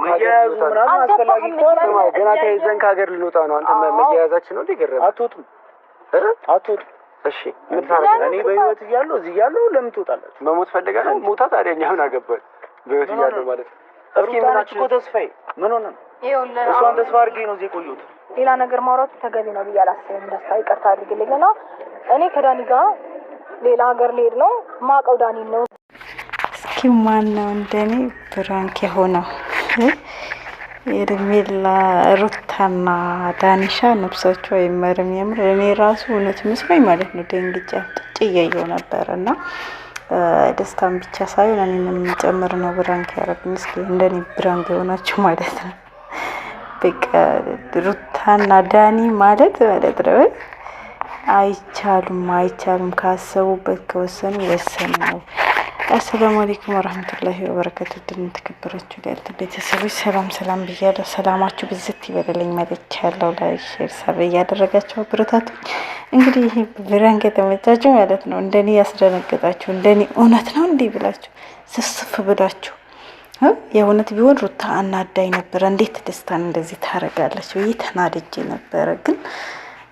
መያያዙ ምናምን አስፈላጊ ከሆነ ገና ተይዘን ከሀገር ልንወጣ ነው። አንተ መያያዛችን ነው እንዲገረም አትወጡም አትወጡም። እሺ ምን ታረጋለህ? እኔ በህይወት እያለሁ እዚህ እያለሁ ለምን ትወጣላችሁ? መሞት ፈልጋለሁ። ሞታ ታዲያ እኛ ምን አገባን? በህይወት እያለሁ ማለት ነው። እስኪ ምናችሁ እኮ ተስፋዬ ምን ሆነ? እሷን ተስፋ አድርጌ ነው እዚህ ቆየሁት። ሌላ ነገር ማውራቱ ተገቢ ነው ብዬ አላስብም። ደስታ ይቅርታ አድርግልኝና እኔ ከዳኒ ጋር ሌላ ሀገር ልሄድ ነው። ማውቀው ዳኒ ነው። እስኪ ማን ነው እንደኔ ብራንክ የሆነው? የርሜላ ሩታና ዳኒሻ ነፍሳቸው አይመርም። የምር እኔ ራሱ እውነት መስሎኝ ማለት ነው ደንግጬ ጥጭ እያየሁ ነበር እና ደስታን ብቻ ሳይሆን እኔንም ጨምር ነው ብራንክ ያደረግኝ። እስኪ እንደኔ ብራንክ የሆናችሁ ማለት ነው። በቃ ሩታና ዳኒ ማለት ነው አይቻሉም ካሰቡበት ከወሰኑ ወሰኑ ነው። አሰላሙ አለይኩም ወራህመቱላሂ ወበረካቱ። ድን ተከበራችሁ ጋርት ቤተሰቦች ሰላም ብያለሁ። ሰላማችሁ ብዝት ይበልልኝ ማለት ያለው ላይክ ሼር ሰብ ያደረጋችሁ አብረታቱ። እንግዲህ ይሄ ብራንክ የተመቻችሁ ማለት ነው እንደኔ ያስደነገጣችሁ እንደኔ እውነት ነው እንዴ ብላችሁ ስስፍ ብላችሁ የእውነት ቢሆን ሩታ አናዳይ ነበር። እንዴት ደስታን እንደዚህ ታረጋለች ወይ ተናድጄ ነበረ። ግን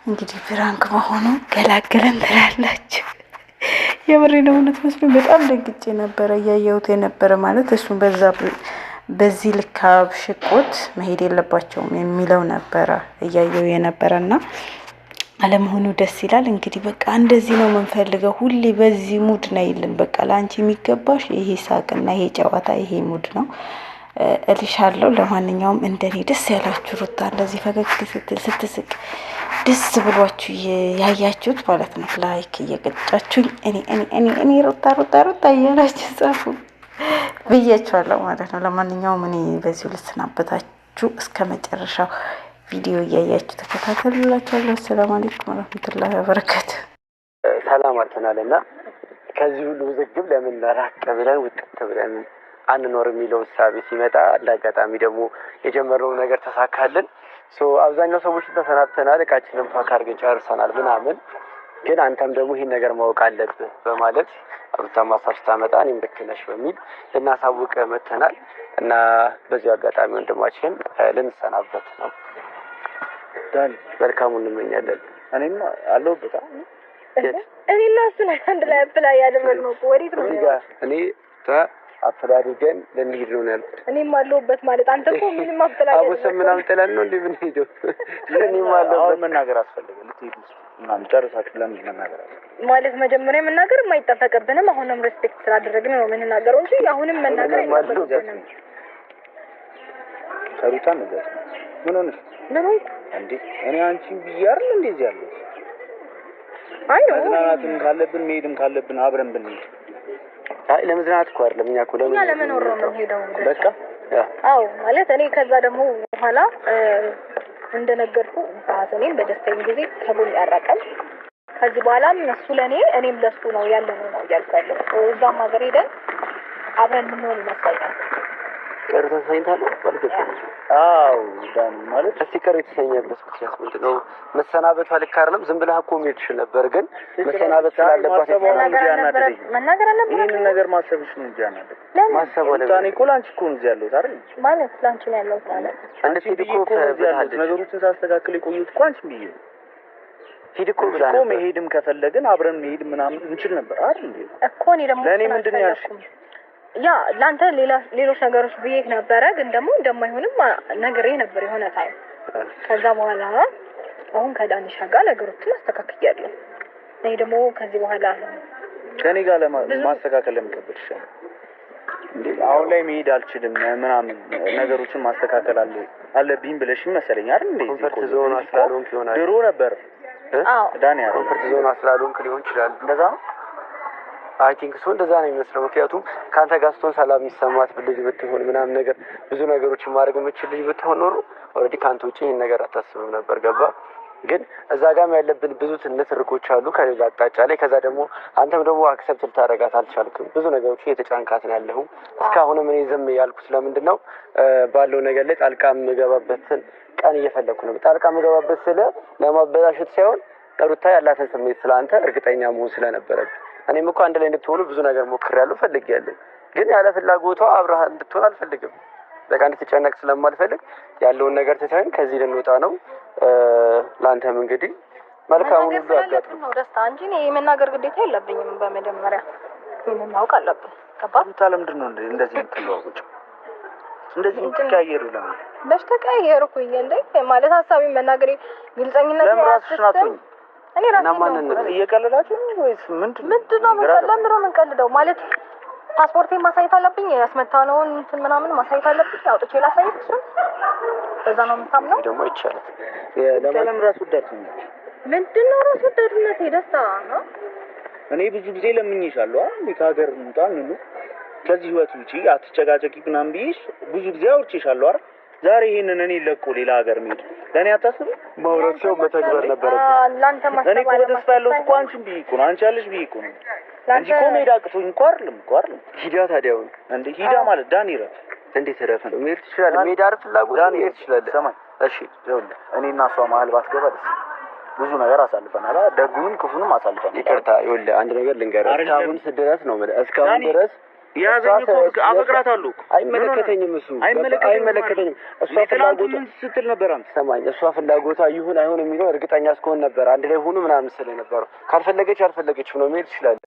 እንግዲህ ብራንክ መሆኑ ገላገለን ትላላችሁ። የምሬ ነው እውነት መስሎኝ በጣም ደግጬ ነበረ እያየሁት የነበረ ማለት እሱን በዚህ ልክ አብሽቆት መሄድ የለባቸውም የሚለው ነበረ እያየው የነበረና አለመሆኑ ደስ ይላል። እንግዲህ በቃ እንደዚህ ነው የምንፈልገው። ሁሌ በዚህ ሙድ ነው ይልን። በቃ ላንቺ የሚገባሽ ይሄ ሳቅና ይሄ ጨዋታ ይሄ ሙድ ነው እልሻለሁ። ለማንኛውም እንደኔ ደስ ያላችሁ ሩታ እንደዚህ ፈገግ ስትስቅ ደስ ብሏችሁ ያያችሁት ማለት ነው ላይክ እየቀጫችሁኝ እኔ ሩታ እያላችሁ ጻፉ ብያችኋለሁ ማለት ነው። ለማንኛውም እኔ በዚሁ ልሰናበታችሁ እስከ መጨረሻው ቪዲዮ እያያችሁ ተከታተሉላችኋለሁ። ሰላም አለይኩም ወራህመቱላሂ ወበረካቱ። ሰላም አልተናልና ከዚህ ሁሉ ውዝግብ ለምን ራቅ ብለን ውጥት ብለን አንኖር የሚለው እሳቤ ሲመጣ እንዳጋጣሚ ደግሞ የጀመረው ነገር ተሳካልን። አብዛኛው ሰዎች ተሰናብተናል፣ እቃችንን ፓክ አድርገን ጨርሰናል ምናምን። ግን አንተም ደግሞ ይህን ነገር ማወቅ አለብህ በማለት ሩታ ማሳብ ስታመጣ እኔም ልክ ነሽ በሚል ልናሳውቅ መተናል እና በዚሁ አጋጣሚ ወንድማችን ልንሰናበት ነው። ዳኒ መልካሙን እንመኛለን። እኔም አለሁበት እኔና እሱ አንድ ላይ አፕላይ ያደረግነው ወዴት ነው? እኔ አፈላልገን ልንሄድ ነው ያልኩት። እኔም አለሁበት ማለት አንተ እኮ ምንም አፍጠላኝ አቡሰም ምናምን ጥለን ነው እንዴ ምን ሄደው? እኔም አለሁበት መናገር አስፈልገ ልትሄድ ምናምን ጨርሳችሁ ለምን መናገር ማለት መጀመሪያ መናገር የማይጠበቅብንም አሁንም ሪስፔክት ስላደረግን ነው የምንናገረው እንጂ አሁንም መናገር አይጠበቅብንም። ሩታ ነው ምን ሆነሽ? ምን ሆንኩ እንዴ? እኔ አንቺን ብያር እንደዚህ ያለው አይ ነው መዝናናትም ካለብን መሄድም ካለብን አብረን ብንሄድ። አይ ለመዝናናት እኮ አይደለም እኛ እኮ ለመኖር ነው የምንሄደው። በቃ አዎ ማለት እኔ ከዛ ደግሞ በኋላ እንደነገርኩ በሀዘኔም በደስታዬም ጊዜ ከጎን ያራቀል። ከዚህ በኋላም እሱ ለኔ እኔም ለሱ ነው ያለነው ነው ያልኳለሁ። እዛም ሀገር ሄደን አብረን ምን ይመስላል? ቀር ተሰኝታለ ማለት ነው። አዎ ዳኒ ማለት ሲቀር የተሰኘበት ምክንያት ምንድነው? መሰናበቷ ልክ አይደለም። ዝም ብለህ እኮ መሄድ ትችል ነበር፣ ግን መሰናበት ስላለባት መናገር አለበት። ይሄን ነገር ማሰብሽ ነው እንጂ ያናደደ ማሰብ ወለ ዳኒ እኮ ላንቺ እኮ ነው ያለው አይደል? ማለት ላንቺ ነው ያለው ማለት አንተ ሲድኮ ነገሮችን ሳስተካክል የቆየሁት እኮ አንቺ ብዬ ሲድኮ ብላ ነው። መሄድም ከፈለግን አብረን መሄድ ምናምን እንችል ነበር አይደል እንዴ? እኮ እኔ ደግሞ ለኔ ምንድነው ያልሽኝ? ያ ላንተ ሌሎች ነገሮች ብዬሽ ነበረ፣ ግን ደግሞ እንደማይሆንም ነግሬ ነበር የሆነ ታይም። ከዛ በኋላ አሁን ከዳኒሻ ጋር ነገሮችን አስተካክያለሁ። እኔ ደግሞ ከዚህ በኋላ ከኔ ጋር ለማስተካከል ለምከብድሽ እንዴ አሁን ላይ መሄድ አልችልም ምናምን ነገሮችን ማስተካከል አለብኝ ብለሽኝ መሰለኝ አይደል እንዴ? ኮንፈርት ዞን አስላሉን ይሆናል ድሮ ነበር። አዎ ዳኒ አይደል? ኮንፈርት ዞን አስላሉን ሊሆን ይችላል። እንደዛ ነው አይ ቲንክ ሶ እንደዛ ነው የሚመስለው። ምክንያቱም ካንተ ጋር ስትሆን ሰላም የሚሰማት ልጅ ብትሆን ምናምን ነገር ብዙ ነገሮችን ማድረግ የምችል ልጅ ብትሆን ኖሮ ኦልሬዲ ካንተ ውጪ ይሄን ነገር አታስብም ነበር። ገባ? ግን እዛ ጋርም ያለብን ብዙ ንትርኮች አሉ ከሌላ አቅጣጫ ላይ። ከዛ ደግሞ አንተም ደግሞ አክሰፕት ልታደርጋት አልቻልክም። ብዙ ነገሮች እየተጫንካት ነው ያለኸው። እስካሁንም እኔ ዝም ያልኩት ለምንድን ነው ባለው ነገር ላይ ጣልቃ የምገባበትን ቀን እየፈለኩ ነው። ጣልቃ የምገባበት ስለ ለማበላሸት ሳይሆን ሩታ ያላትን ስሜት ስለአንተ እርግጠኛ መሆን ስለነበረብኝ እኔም እኮ አንድ ላይ እንድትሆኑ ብዙ ነገር ሞክሬያለሁ፣ ፈልጌያለሁ። ግን ያለ ፍላጎቷ አብረሃ እንድትሆን አልፈልግም። በቃ እንድትጨነቅ ስለማልፈልግ ያለውን ነገር ትተን ከዚህ ልንወጣ ነው። ለአንተም እንግዲህ መልካም ሁሉ አጋጥሞ ነው ደስታ እንጂ እኔ የመናገር ግዴታ የለብኝም። በመጀመሪያ ይሄንን ማወቅ አለብን። ገባህ? ለምንድን ነው እንደዚህ የምትለዋወጪው? እንደዚህ የምትቀያየሩ ለምን? ተቀያየርኩኝ እንዴ? ማለት ሀሳቤን መናገሬ ግልጸኝነት ነው። ራስሽናቱኝ እኔ ራሴን ነው እየቀለዳችሁ ነው ወይስ ምንድነው? ለምንድን ነው የምንቀልደው? ማለት ፓስፖርቴን ማሳየት አለብኝ፣ ያስመታነውን እንትን ምናምን ማሳየት አለብኝ። አውጥቼ ላሳየት እሱን በዛ ነው የምታምነው? ደግሞ ይቻላል። ለምን ራስ ወዳድ ነው? ምንድን ነው ራስ ወዳድነት? ደስታ ነው። እኔ ብዙ ጊዜ ለምኜሻለሁ አይደል? ከሀገር እንጣን ነው ከዚህ ህይወት ውጪ አትጨቃጨቂ ምናምን ብዬሽ ብዙ ጊዜ አውርቼሻለሁ አይደል? ዛሬ ይሄንን እኔ ለቆ ሌላ ሀገር መሄድ ለኔ አታስብ? ማውራት ሰው መተግበር ነበረብኝ። ላንተ ማስተባበል እኔ እኮ ተስፋ ያለው እኮ አንቺን ብዬሽ እኮ ነው፣ አንቺ ያለሽ ብዬሽ እኮ ነው እንጂ እኮ መሄድ አቅቶኝ እኮ አይደለም። ሂዳ ታዲያ አሁን እንዴ ሂዳ ማለት ዳኒ ረፍ እንዴት ረፍ ነው? መሄድ ትችላለህ። መሄድ አይደል ፍላጎት? መሄድ ትችላለህ። ሰማኝ እሺ፣ ይኸውልህ እኔና እሷ መሀል ባትገባ ደስ ብዙ ነገር አሳልፈናል። ደጉንም ክፉንም አሳልፈናል። ይቅርታ፣ ይኸውልህ አንድ ነገር ልንገርህ። እስካሁን ድረስ ነው ማለት እስካሁን ድረስ ያዘኝ እኮ አፈቅራታለሁ እኮ አይመለከተኝም። እሱ አይመለከተኝም። እሷ ፍላጎቷ ስትል ነበር። አንተ ሰማኝ። እሷ ፍላጎቷ ይሁን አይሁን የሚለው እርግጠኛ እስከሆን ነበር አንድ ላይ ሆኑ ምናምን ስለነበረው ካልፈለገች አልፈለገችም ነው መሄድ ትችላለህ።